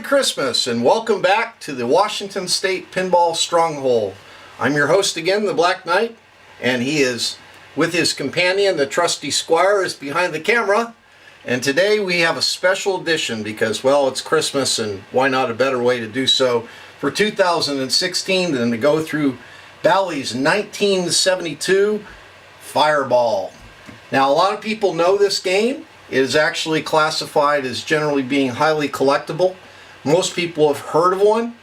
Christmas and welcome back to the Washington State Pinball Stronghold. I'm your host again, the Black Knight, and he is with his companion, the trusty Squire, is behind the camera. And today we have a special edition because, well, it's Christmas and why not a better way to do so for 2016 than to go through Bally's 1972 Fireball. Now, a lot of people know this game. It is actually classified as generally being highly collectible. Most people have heard of one.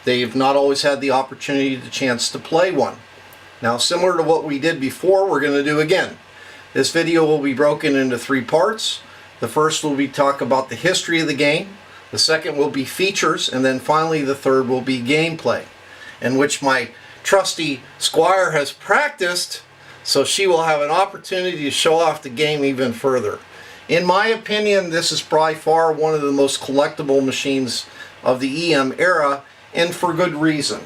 They've not always had the opportunity, the chance to play one. Now, similar to what we did before, we're going to do again. This video will be broken into three parts. The first will be talk about the history of the game. The second will be features, and then finally the third will be gameplay, in which my trusty Squire has practiced, so she will have an opportunity to show off the game even further. In my opinion, this is by far one of the most collectible machines of the EM era, and for good reason.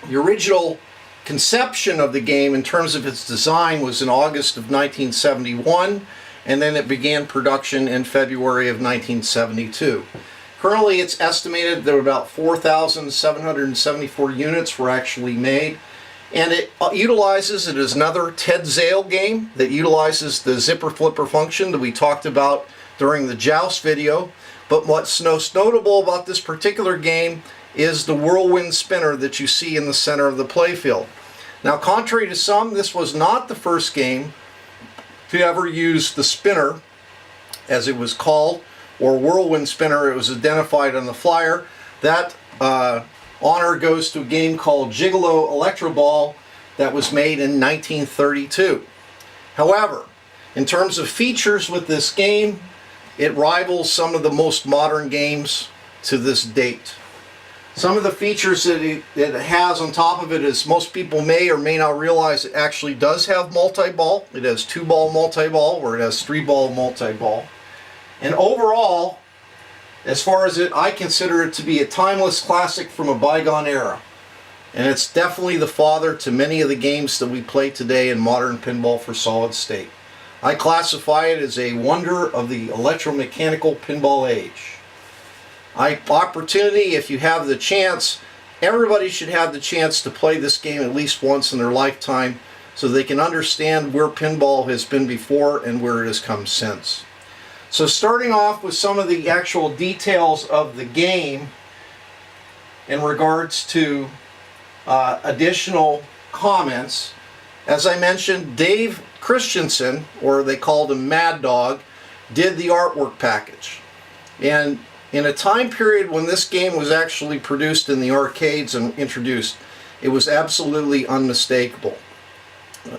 The original conception of the game in terms of its design was in August of 1971, and then it began production in February of 1972. Currently, it's estimated that about 4,774 units were actually made. And it utilizes, it is another Ted Zale game that utilizes the zipper flipper function that we talked about during the Joust video. But what's most notable about this particular game is the whirlwind spinner that you see in the center of the playfield. Now, contrary to some, this was not the first game to ever use the spinner, as it was called, or whirlwind spinner. It was identified on the flyer. That honor goes to a game called Gigolo Electro-ball that was made in 1932. However, in terms of features with this game, it rivals some of the most modern games to this date. Some of the features that it has on top of it is most people may or may not realize it actually does have multi-ball. It has 2-ball multi-ball, or it has 3-ball multi-ball. And overall, as far as it, I consider it to be a timeless classic from a bygone era. And it's definitely the father to many of the games that we play today in modern pinball for solid state. I classify it as a wonder of the electromechanical pinball age. Opportunity, if you have the chance, everybody should have the chance to play this game at least once in their lifetime so they can understand where pinball has been before and where it has come since. So starting off with some of the actual details of the game in regards to additional comments, as I mentioned, Dave Christensen, or they called him Mad Dog, did the artwork package. And in a time period when this game was actually produced in the arcades and introduced, it was absolutely unmistakable.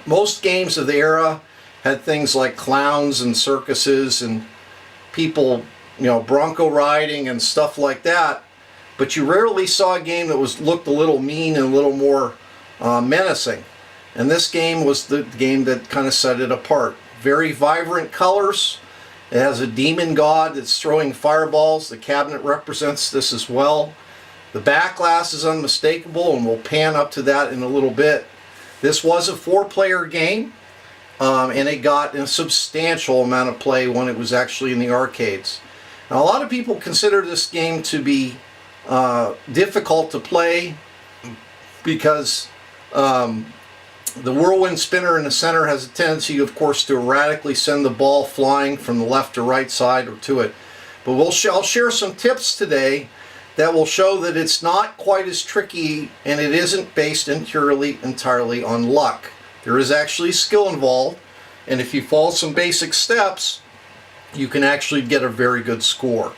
Most games of the era had things like clowns and circuses and people, bronco riding and stuff like that, but you rarely saw a game that looked a little mean and a little more menacing. And this game was the game that kind of set it apart. Very vibrant colors. It has a demon god that's throwing fireballs. The cabinet represents this as well. The back glass is unmistakable, and we'll pan up to that in a little bit. This was a 4-player game. And it got a substantial amount of play when it was actually in the arcades. Now, a lot of people consider this game to be difficult to play because the whirlwind spinner in the center has a tendency, of course, to erratically send the ball flying from the left to right side or to it. But I'll share some tips today that will show that it's not quite as tricky, and it isn't based entirely on luck. There is actually skill involved, and if you follow some basic steps, you can actually get a very good score.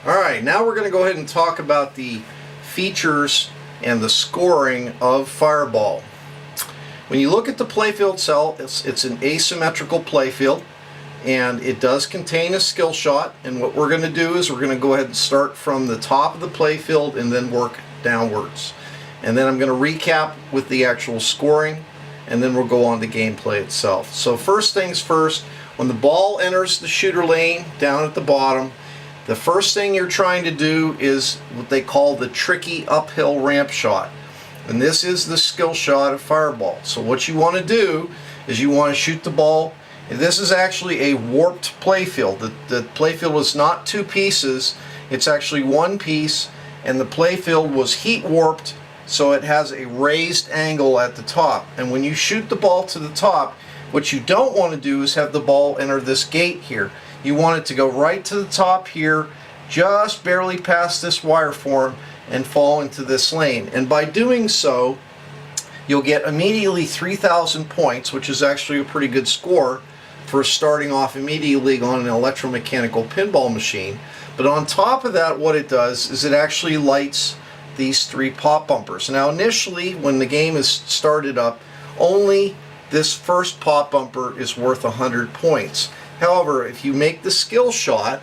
Alright, now we're going to go ahead and talk about the features and the scoring of Fireball. When you look at the playfield itself, it's an asymmetrical playfield. And it does contain a skill shot, and what we're going to do is we're going to go ahead and start from the top of the playfield and then work downwards. And then I'm going to recap with the actual scoring, and then we'll go on to gameplay itself. So first things first, when the ball enters the shooter lane down at the bottom, the first thing you're trying to do is what they call the tricky uphill ramp shot. And this is the skill shot of Fireball. So what you want to do is you want to shoot the ball. And this is actually a warped playfield. The playfield is not two pieces. It's actually one piece, and the playfield was heat warped, so it has a raised angle at the top. And when you shoot the ball to the top, what you don't want to do is have the ball enter this gate here. You want it to go right to the top here, just barely past this wire form, and fall into this lane. And by doing so, you'll get immediately 3,000 points, which is actually a pretty good score for starting off immediately on an electromechanical pinball machine. But on top of that, what it does is it actually lights these 3 pop bumpers. Now initially, when the game is started up, only this first pop bumper is worth 100 points. However, if you make the skill shot,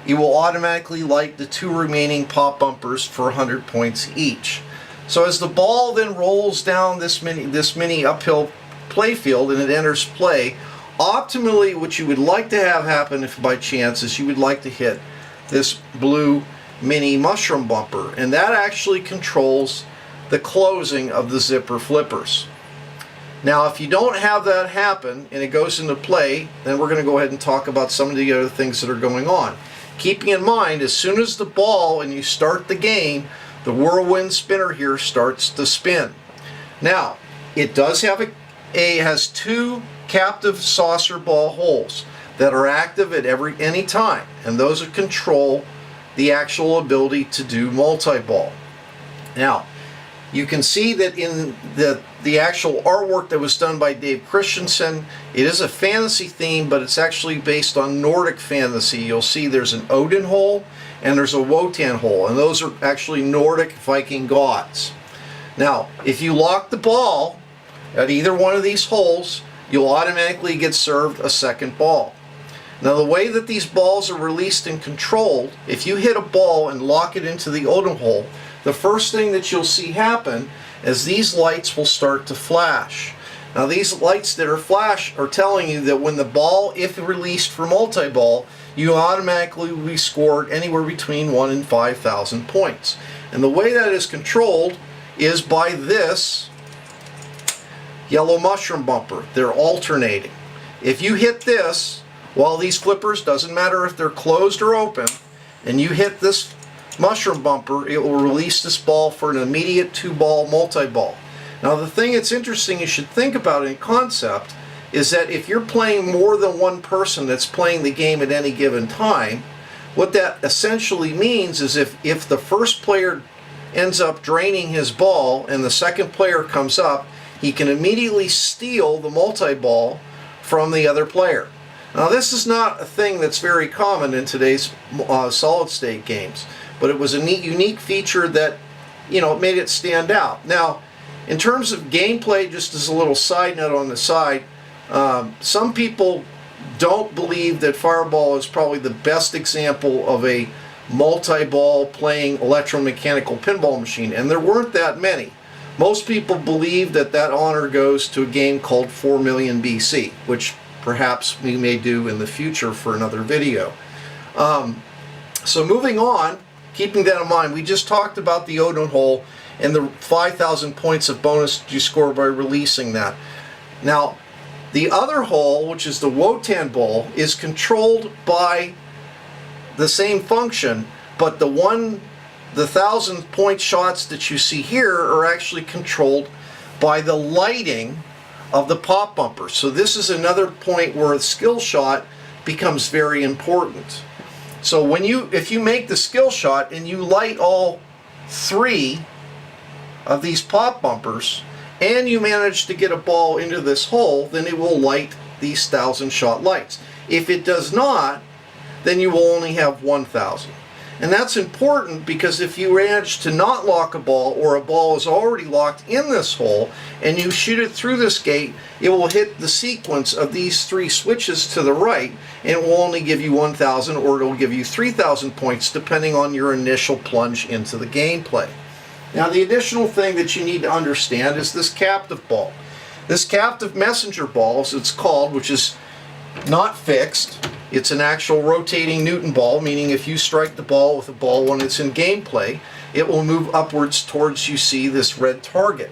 it will automatically light the 2 remaining pop bumpers for 100 points each. So as the ball then rolls down this mini uphill playfield and it enters play, optimally what you would like to have happen, if by chance, is you would like to hit this blue mini mushroom bumper, and that actually controls the closing of the zipper flippers. Now if you don't have that happen and it goes into play, then we're going to go ahead and talk about some of the other things that are going on. Keeping in mind, as soon as the ball and you start the game, the whirlwind spinner here starts to spin. Now it does have has 2 captive saucer ball holes that are active at any time, and those control the actual ability to do multi-ball. Now you can see that in the actual artwork that was done by Dave Christensen, it is a fantasy theme, but it's actually based on Nordic fantasy. You'll see there's an Odin hole and there's a Wotan hole, and those are actually Nordic Viking gods. Now if you lock the ball at either one of these holes, you'll automatically get served a second ball. Now the way that these balls are released and controlled, if you hit a ball and lock it into the Odin hole, the first thing that you'll see happen is these lights will start to flash. Now these lights that are flash are telling you that when the ball, if released for multi-ball, you automatically will be scored anywhere between 1 and 5,000 points. And the way that is controlled is by this yellow mushroom bumper. They're alternating. If you hit this while these flippers, doesn't matter if they're closed or open, and you hit this mushroom bumper, it will release this ball for an immediate 2-ball multi-ball. Now the thing that's interesting you should think about in concept is that if you're playing more than one person that's playing the game at any given time, what that essentially means is if the first player ends up draining his ball and the second player comes up, he can immediately steal the multi-ball from the other player. Now this is not a thing that's very common in today's solid state games, but it was a neat, unique feature that, you know, made it stand out. Now in terms of gameplay, just as a little side note on the side, some people don't believe that Fireball is probably the best example of a multi-ball playing electromechanical pinball machine, and there weren't that many. Most people believe that that honor goes to a game called 4 Million BC, which perhaps we may do in the future for another video. So moving on, keeping that in mind, we just talked about the Odin hole and the 5,000 points of bonus you score by releasing that. Now, the other hole, which is the Wotan ball, is controlled by the same function, but the 1,000 point shots that you see here are actually controlled by the lighting of the pop bumper. So this is another point where a skill shot becomes very important. So if you make the skill shot and you light all 3 of these pop bumpers and you manage to get a ball into this hole, then it will light these 1,000 shot lights. If it does not, then you will only have 1,000. And that's important because if you manage to not lock a ball, or a ball is already locked in this hole, and you shoot it through this gate, it will hit the sequence of these 3 switches to the right, and it will only give you 1,000, or it will give you 3,000 points depending on your initial plunge into the gameplay. Now the additional thing that you need to understand is this captive ball. This captive messenger ball, as it's called, which is not fixed, It's an actual rotating Newton ball, meaning if you strike the ball with a ball when it's in gameplay, it will move upwards towards, you see, this red target.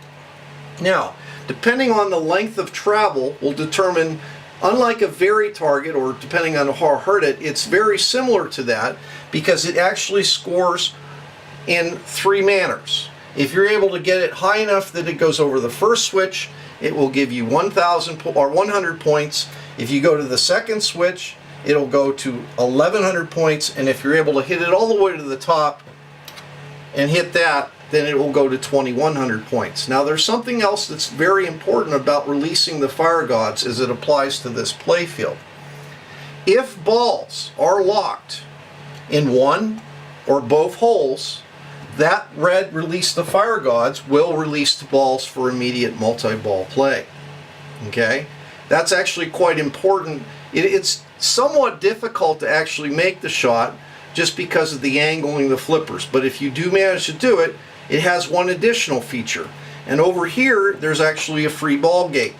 Now, depending on the length of travel will determine, unlike a very target, or depending on how hard it's very similar to that, because it actually scores in three manners. If you're able to get it high enough that it goes over the first switch, it will give you 100 points. If you go to the second switch, it'll go to 1100 points, and if you're able to hit it all the way to the top and hit that, then it will go to 2100 points. Now there's something else that's very important about releasing the fire gods as it applies to this playfield. If balls are locked in one or both holes, that red release the fire gods will release the balls for immediate multi-ball play. Okay? That's actually quite important. It's somewhat difficult to actually make the shot just because of the angling the flippers, but if you do manage to do it, it has one additional feature. And over here, there's actually a free ball gate.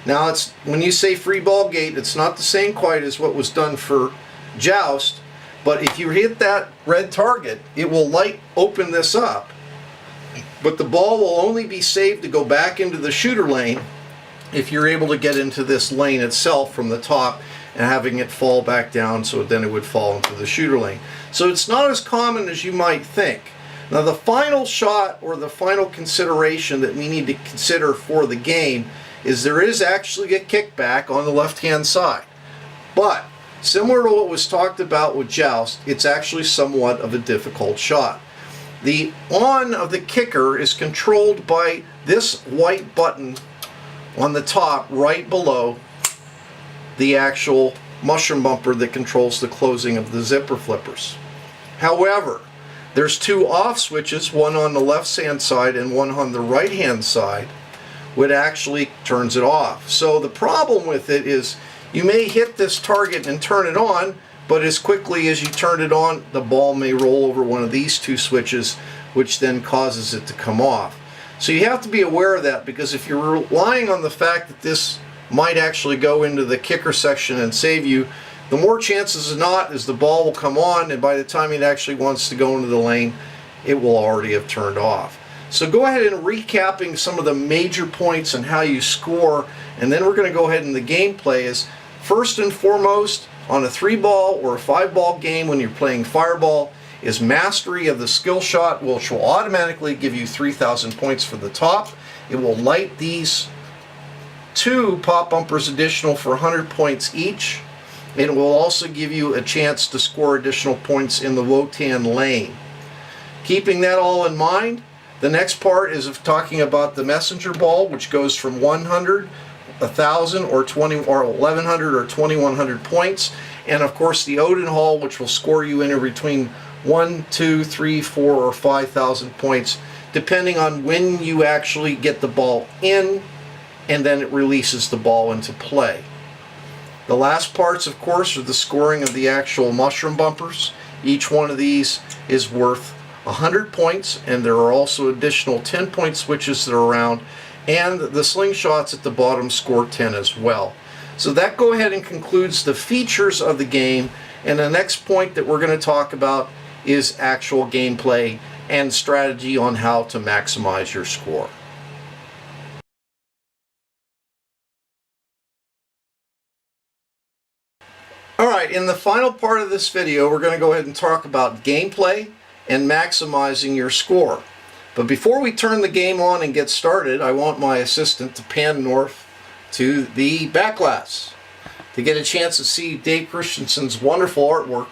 Now, when you say free ball gate, it's not the same quite as what was done for Joust, but if you hit that red target, it will open this up. But the ball will only be saved to go back into the shooter lane if you're able to get into this lane itself from the top and having it fall back down, so then it would fall into the shooter lane. So it's not as common as you might think. Now the final shot, or the final consideration that we need to consider for the game, is there is actually a kickback on the left hand side. But similar to what was talked about with Joust, it's actually somewhat of a difficult shot. The on of the kicker is controlled by this white button on the top right below the actual mushroom bumper that controls the closing of the zipper flippers. However, there's two off switches, one on the left hand side and one on the right hand side, which actually turns it off. So the problem with it is you may hit this target and turn it on, but as quickly as you turn it on, the ball may roll over one of these two switches, which then causes it to come off. So you have to be aware of that, because if you're relying on the fact that this might actually go into the kicker section and save you, the more chances than not is the ball will come on, and by the time it actually wants to go into the lane, it will already have turned off. So go ahead and recapping some of the major points and how you score, and then we're going to go ahead in the gameplay. Is first and foremost, on a 3-ball or a 5-ball game when you're playing Fireball, is mastery of the skill shot, which will automatically give you 3,000 points for the top. It will light these two pop bumpers additional for 100 points each. It will also give you a chance to score additional points in the Wotan lane. Keeping that all in mind, the next part is of talking about the messenger ball, which goes from 100, 1,000, or 20, or 1,100, or 2,100 points, and of course the Odin Hall, which will score you in between 1, 2, 3, 4, or 5,000 points, depending on when you actually get the ball in, and then it releases the ball into play. The last parts, of course, are the scoring of the actual mushroom bumpers. Each one of these is worth 100 points, and there are also additional 10-point switches that are around, and the Slingshots at the bottom score 10 as well. So that go ahead and concludes the features of the game, and the next point that we're going to talk about is actual gameplay and strategy on how to maximize your score. Alright, in the final part of this video, we're going to go ahead and talk about gameplay and maximizing your score. But before we turn the game on and get started, I want my assistant to pan north to the back glass to get a chance to see Dave Christensen's wonderful artwork.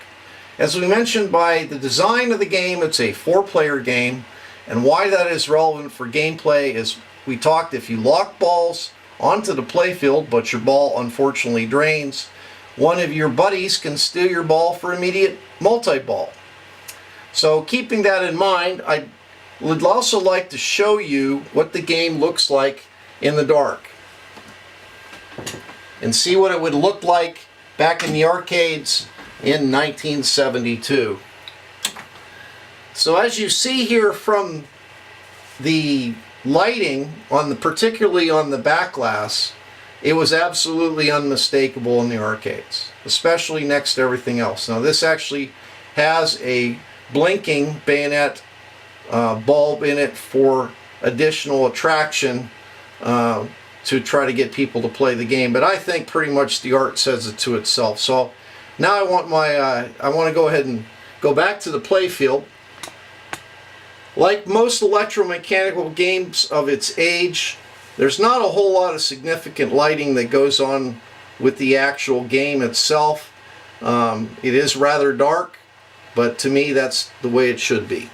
As we mentioned, by the design of the game, it's a 4-player game, and why that is relevant for gameplay is we talked, if you lock balls onto the playfield but your ball unfortunately drains, one of your buddies can steal your ball for immediate multi-ball. So keeping that in mind, I would also like to show you what the game looks like in the dark and see what it would look like back in the arcades in 1972. So as you see here from the lighting, particularly on the back glass, it was absolutely unmistakable in the arcades. especially next to everything else. Now this actually has a blinking bayonet bulb in it for additional attraction to try to get people to play the game, but I think pretty much the art says it to itself. So now I want to go ahead and go back to the playfield. Like most electromechanical games of its age, there's not a whole lot of significant lighting that goes on with the actual game itself. It is rather dark, but to me that's the way it should be.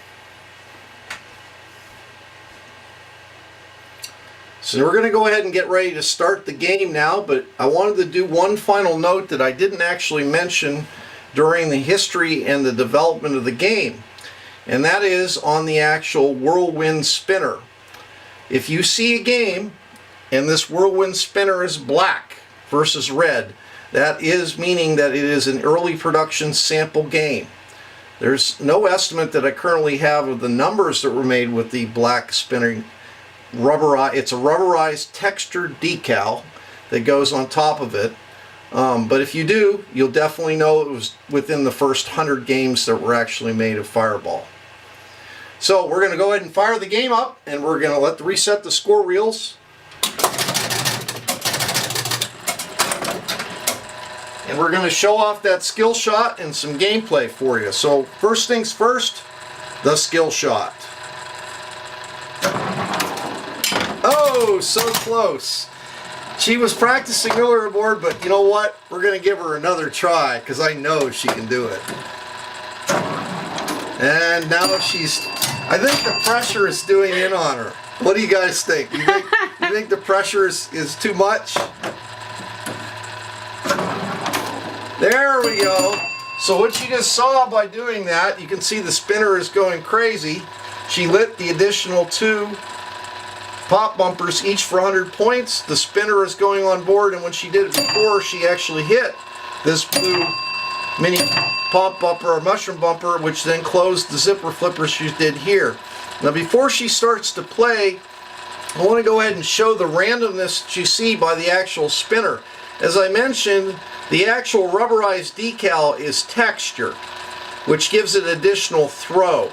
So we're going to go ahead and get ready to start the game now, but I wanted to do one final note that I didn't actually mention during the history and the development of the game, and that is on the actual whirlwind spinner. If you see a game and this whirlwind spinner is black versus red, that is meaning that it is an early production sample game. There's no estimate that I currently have of the numbers that were made with the black spinning. It's a rubberized textured decal that goes on top of it, but if you do, you'll definitely know it was within the first 100 games that were actually made of Fireball. So we're going to go ahead and fire the game up, and we're going to reset the score reels, and we're going to show off that skill shot and some gameplay for you. So first things first, the skill shot. Oh, so close. She was practicing earlier aboard, but you know what? We're going to give her another try because I know she can do it. And now I think the pressure is doing in on her. What do you guys think? You think the pressure is too much? There we go. So what you just saw by doing that, you can see the spinner is going crazy. She lit the additional 2 pop bumpers, each for 100 points. The spinner is going on board, and when she did it before, she actually hit this blue mini pop bumper or mushroom bumper, which then closed the zipper flipper she did here. Now before she starts to play, I want to go ahead and show the randomness that you see by the actual spinner. As I mentioned, the actual rubberized decal is texture, which gives it additional throw.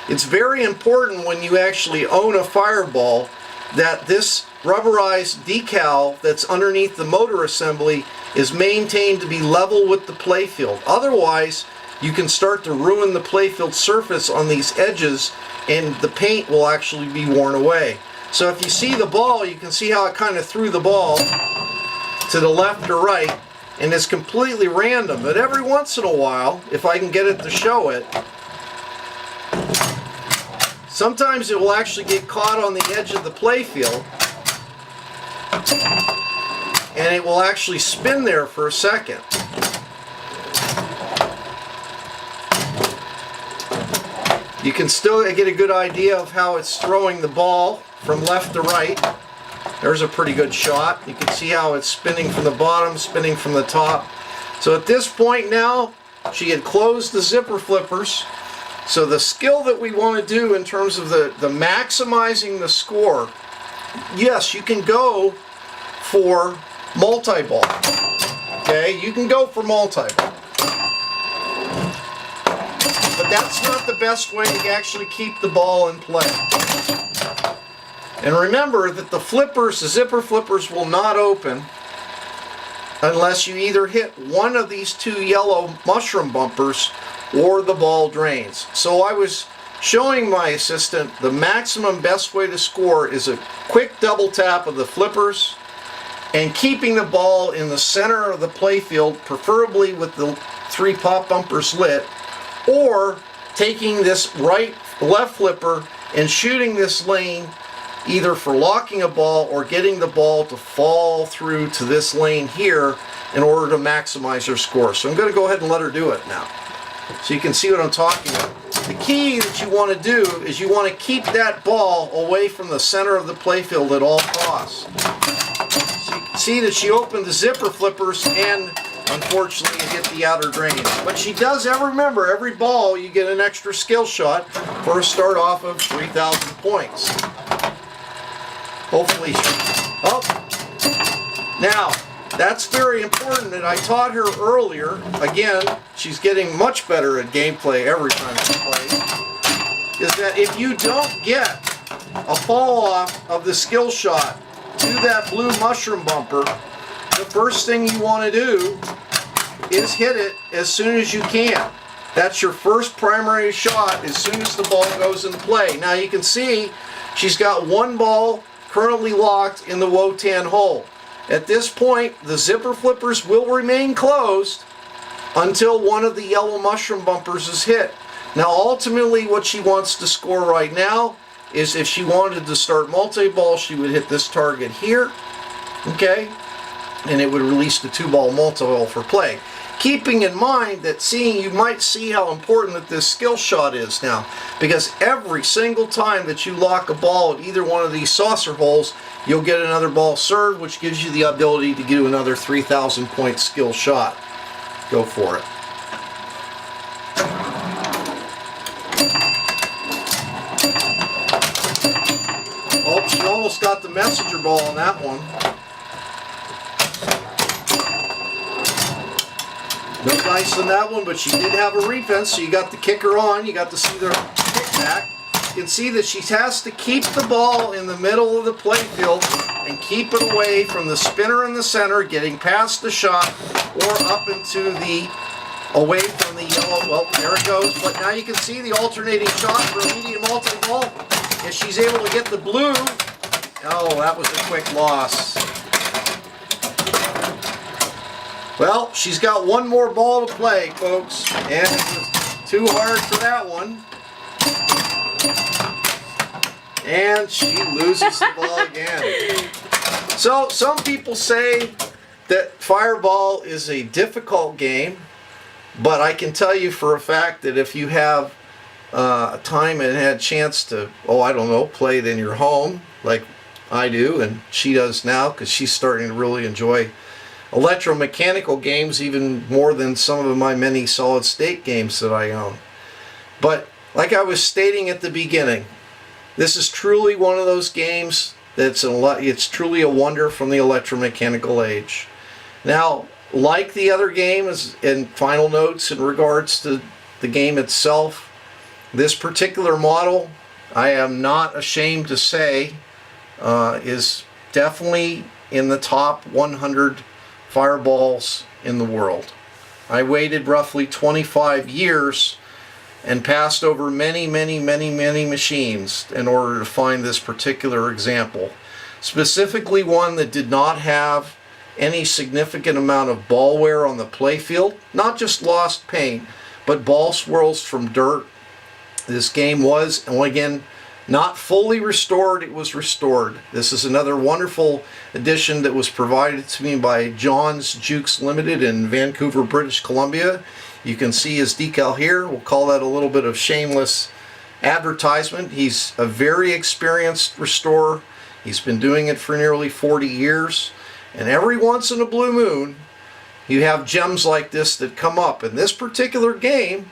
It's very important when you actually own a Fireball that this rubberized decal that's underneath the motor assembly is maintained to be level with the playfield. Otherwise, you can start to ruin the playfield surface on these edges, and the paint will actually be worn away. So if you see the ball, you can see how I kind of threw the ball to the left or right, and it's completely random. But every once in a while, if I can get it to show it, sometimes it will actually get caught on the edge of the playfield, and it will actually spin there for a second. You can still get a good idea of how it's throwing the ball from left to right. There's a pretty good shot. You can see how it's spinning from the bottom, spinning from the top. So at this point now, she had closed the zipper flippers. So the skill that we want to do in terms of the maximizing the score, yes, you can go for multi-ball. Okay, you can go for multi-ball. But that's not the best way to actually keep the ball in play. And remember that the flippers, the zipper flippers, will not open unless you either hit one of these 2 yellow mushroom bumpers or the ball drains. So I was showing my assistant the maximum best way to score is a quick double tap of the flippers and keeping the ball in the center of the playfield, preferably with the 3 pop bumpers lit, or taking this left flipper and shooting this lane either for locking a ball or getting the ball to fall through to this lane here in order to maximize her score. So I'm going to go ahead and let her do it now, so you can see what I'm talking about. The key that you want to do is you want to keep that ball away from the center of the playfield at all costs. So you can see that she opened the zipper flippers and unfortunately hit the outer drain. But she does remember, every ball you get an extra skill shot for a start off of 3,000 points. Hopefully she... Oh! Now, That's very important, and I taught her earlier. Again, she's getting much better at gameplay every time she plays. Is that if you don't get a fall off of the skill shot to that blue mushroom bumper, the first thing you want to do is hit it as soon as you can. That's your first primary shot as soon as the ball goes into play. Now you can see she's got one ball currently locked in the Wotan hole. At this point, the zipper flippers will remain closed until one of the yellow mushroom bumpers is hit. Now ultimately what she wants to score right now is if she wanted to start multi-ball, she would hit this target here, okay? And it would release the 2-ball multi-ball for play. Keeping in mind that you might see how important that this skill shot is now, because every single time that you lock a ball at either one of these saucer holes, you'll get another ball served, which gives you the ability to do another 3,000 point skill shot. Go for it. Oh, she almost got the messenger ball on that one. No dice on that one, but she did have a defense, so you got the kicker on. You got to see the kickback. You can see that she has to keep the ball in the middle of the playfield and keep it away from the spinner in the center, getting past the shot or up into the, away from the yellow. Well, there it goes. But now you can see the alternating shot for a medium multi-ball. If she's able to get the blue, oh, that was a quick loss. Well, she's got one more ball to play, folks, and it was too hard for that one. And she loses the ball again. So, some people say that Fireball is a difficult game, but I can tell you for a fact that if you have time and had a chance to, I don't know, play it in your home, like I do, and she does now, because she's starting to really enjoy electromechanical games even more than some of my many solid state games that I own. But like I was stating at the beginning, this is truly one of those games that's it's truly a wonder from the electromechanical age. Now, like the other games, and final notes in regards to the game itself, this particular model, I am not ashamed to say, is definitely in the top 100 fireballs in the world. I waited roughly 25 years and passed over many machines in order to find this particular example. Specifically one that did not have any significant amount of ball wear on the playfield, not just lost paint, but ball swirls from dirt. This game was, and again, not fully restored, it was restored. This is another wonderful edition that was provided to me by John's Jukes Limited in Vancouver, British Columbia. You can see his decal here. We'll call that a little bit of shameless advertisement. He's a very experienced restorer. He's been doing it for nearly 40 years. And every once in a blue moon, you have gems like this that come up. And this particular game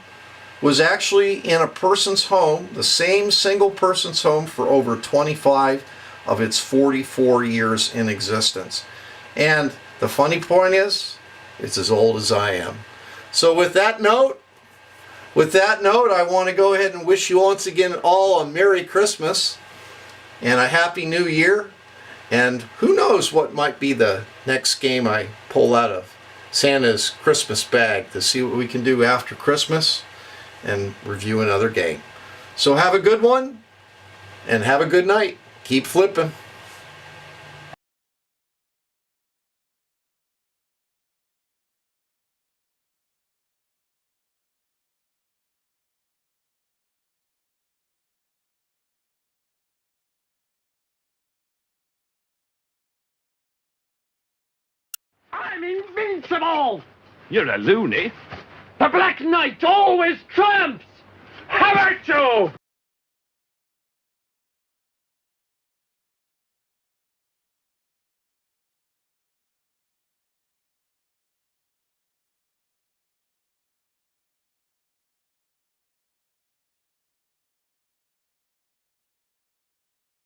was actually in a person's home, the same single person's home, for over 25 of its 44 years in existence. And the funny point is, it's as old as I am. So with that note, I want to go ahead and wish you once again all a Merry Christmas and a Happy New Year. And who knows what might be the next game I pull out of Santa's Christmas bag to see what we can do after Christmas and review another game. So have a good one and have a good night. Keep flipping. I'm invincible! You're a loony. The Black Knight always triumphs!